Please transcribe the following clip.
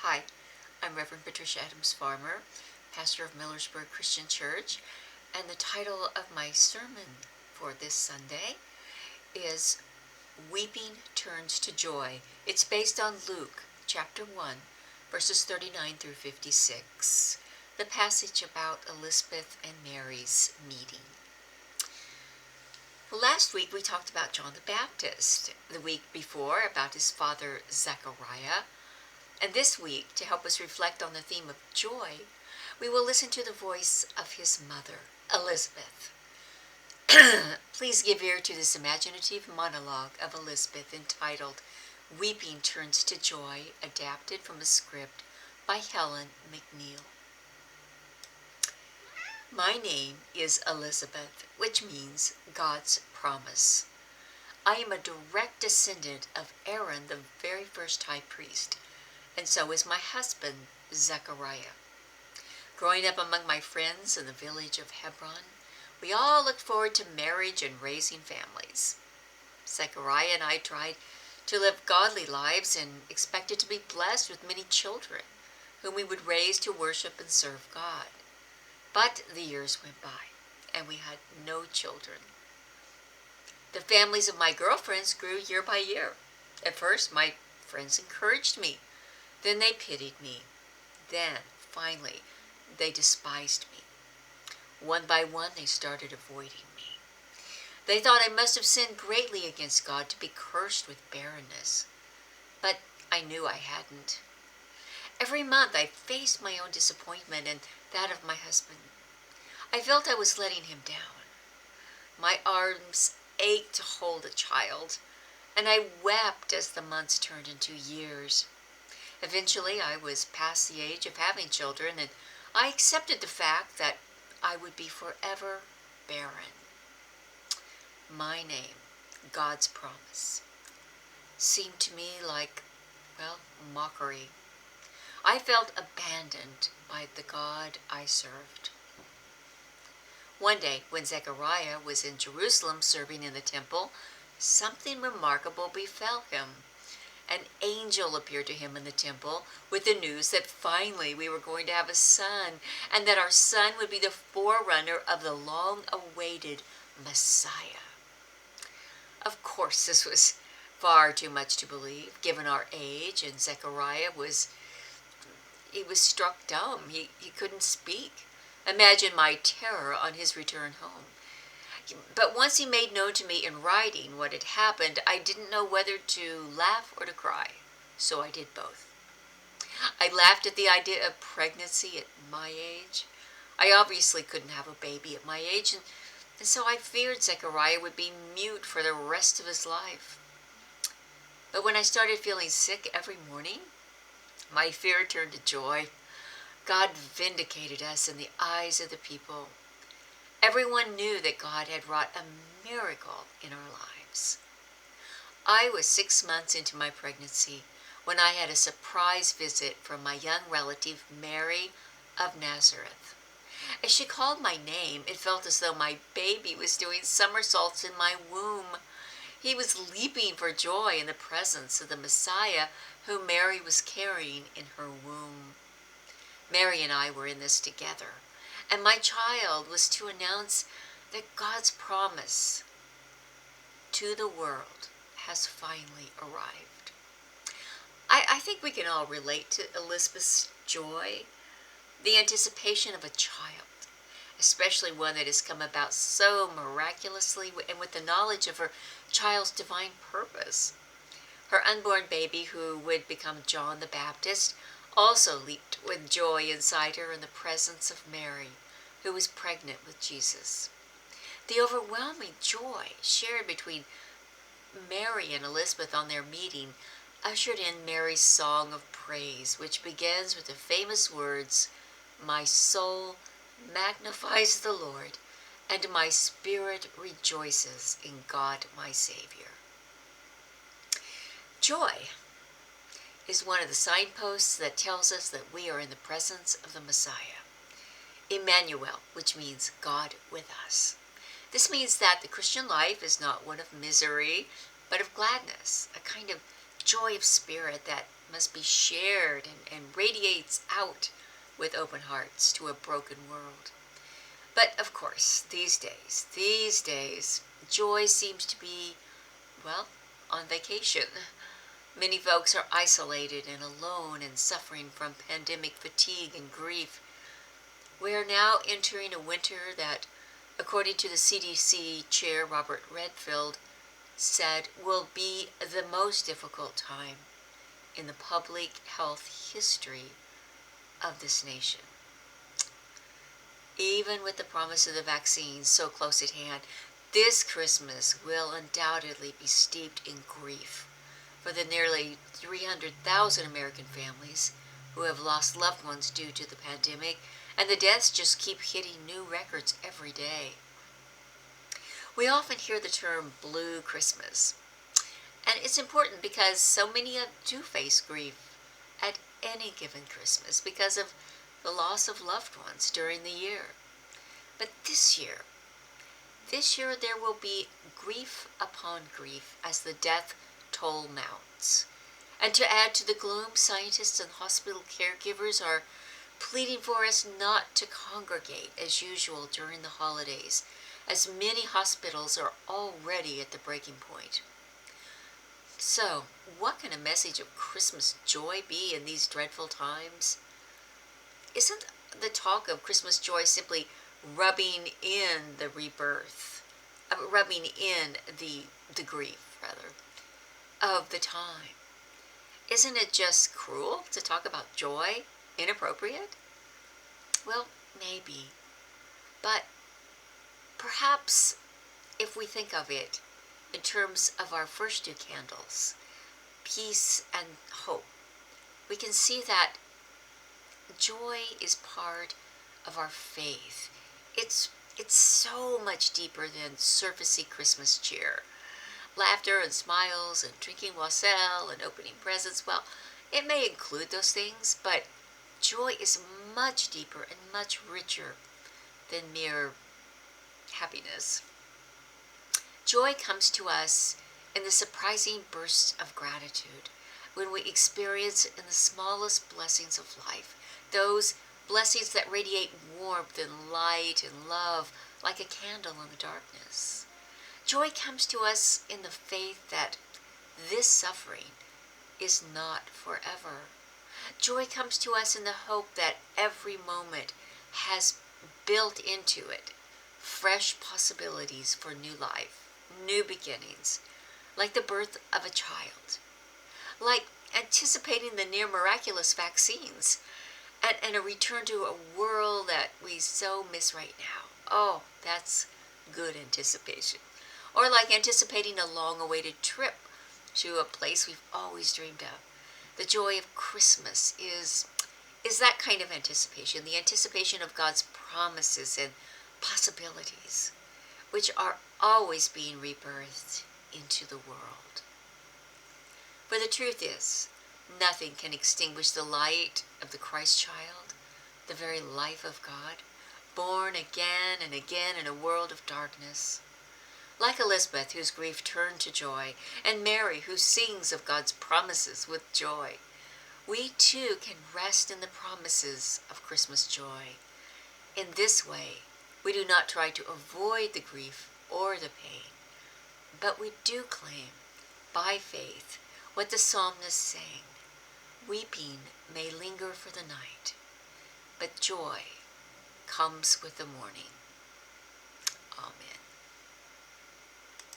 Hi, I'm Reverend Patricia Farmer, pastor of Millersburg Christian Church, and the title of my sermon for this Sunday is Weeping Turns to Joy. It's based on Luke chapter 1, verses 39 through 56, the passage about Elizabeth and Mary's meeting. Well, last week we talked about John the Baptist, the week before about his father Zechariah, and this week, to help us reflect on the theme of joy, we will listen to the voice of his mother, Elizabeth. Please give ear to this imaginative monologue of Elizabeth entitled Weeping Turns to Joy, adapted from a script by Helen McNeil. My name is Elizabeth, which means God's promise. I am a direct descendant of Aaron, the very first high priest, and so is my husband, Zechariah. Growing up among my friends in the village of Hebron, we all looked forward to marriage and raising families. Zechariah and I tried to live godly lives and expected to be blessed with many children, whom we would raise to worship and serve God. But the years went by, and we had no children. The families of my girlfriends grew year by year. At first, my friends encouraged me. Then they pitied me. Then, finally, they despised me. One by one, they started avoiding me. They thought I must have sinned greatly against God to be cursed with barrenness. But I knew I hadn't. Every month, I faced my own disappointment and that of my husband. I felt I was letting him down. My arms ached to hold a child, and I wept as the months turned into years. Eventually, I was past the age of having children, and I accepted the fact that I would be forever barren. My name, God's promise, seemed to me like, mockery. I felt abandoned by the God I served. One day, when Zechariah was in Jerusalem serving in the temple, something remarkable befell him. An angel appeared to him in the temple with the news that finally we were going to have a son, and that our son would be the forerunner of the long-awaited Messiah. Of course, this was far too much to believe, given our age, and Zechariah was struck dumb. He couldn't speak. Imagine my terror on his return home. But once he made known to me in writing what had happened, I didn't know whether to laugh or to cry, so I did both. I laughed at the idea of pregnancy at my age. I obviously couldn't have a baby at my age, and so I feared Zechariah would be mute for the rest of his life. But when I started feeling sick every morning, my fear turned to joy. God vindicated us in the eyes of the people. Everyone knew that God had wrought a miracle in our lives. I was 6 months into my pregnancy when I had a surprise visit from my young relative, Mary of Nazareth. As she called my name, it felt as though my baby was doing somersaults in my womb. He was leaping for joy in the presence of the Messiah whom Mary was carrying in her womb. Mary and I were in this together, and my child was to announce that God's promise to the world has finally arrived. I think we can all relate to Elizabeth's joy, the anticipation of a child, especially one that has come about so miraculously and with the knowledge of her child's divine purpose. Her unborn baby, who would become John the Baptist, also leaped with joy inside her in the presence of Mary, who was pregnant with Jesus. The overwhelming joy shared between Mary and Elizabeth on their meeting ushered in Mary's song of praise, which begins with the famous words, "My soul magnifies the Lord, and my spirit rejoices in God my Savior." Joy is one of the signposts that tells us that we are in the presence of the Messiah. Emmanuel, which means God with us. This means that the Christian life is not one of misery, but of gladness, a kind of joy of spirit that must be shared and radiates out with open hearts to a broken world. But of course, these days, joy seems to be, well, on vacation. Many folks are isolated and alone and suffering from pandemic fatigue and grief. We are now entering a winter that, according to the CDC chair Robert Redfield, said will be the most difficult time in the public health history of this nation. Even with the promise of the vaccine so close at hand, this Christmas will undoubtedly be steeped in grief for the nearly 300,000 American families who have lost loved ones due to the pandemic, and the deaths just keep hitting new records every day. We often hear the term Blue Christmas, and it's important because so many do face grief at any given Christmas because of the loss of loved ones during the year. But this year there will be grief upon grief as the death toll mounts. And to add to the gloom, scientists and hospital caregivers are pleading for us not to congregate as usual during the holidays, as many hospitals are already at the breaking point. So, what can a message of Christmas joy be in these dreadful times? Isn't the talk of Christmas joy simply rubbing in the rebirth, rubbing in the grief, rather, of the time? Isn't it just cruel to talk about joy? Inappropriate? Well, maybe. But perhaps if we think of it in terms of our first two candles, peace and hope, we can see that joy is part of our faith. It's so much deeper than surfacey Christmas cheer. Laughter and smiles and drinking wassail and opening presents, well, it may include those things, but joy is much deeper and much richer than mere happiness. Joy comes to us in the surprising bursts of gratitude when we experience in the smallest blessings of life, those blessings that radiate warmth and light and love like a candle in the darkness. Joy comes to us in the faith that this suffering is not forever. Joy comes to us in the hope that every moment has built into it fresh possibilities for new life, new beginnings, like the birth of a child, like anticipating the near miraculous vaccines, and a return to a world that we so miss right now. Oh, that's good anticipation. Or like anticipating a long-awaited trip to a place we've always dreamed of. The joy of Christmas is that kind of anticipation, the anticipation of God's promises and possibilities, which are always being rebirthed into the world. For the truth is, nothing can extinguish the light of the Christ child, the very life of God, born again and again in a world of darkness. Like Elizabeth, whose grief turned to joy, and Mary, who sings of God's promises with joy, we too can rest in the promises of Christmas joy. In this way, we do not try to avoid the grief or the pain, but we do claim, by faith, what the psalmist sang: weeping may linger for the night, but joy comes with the morning.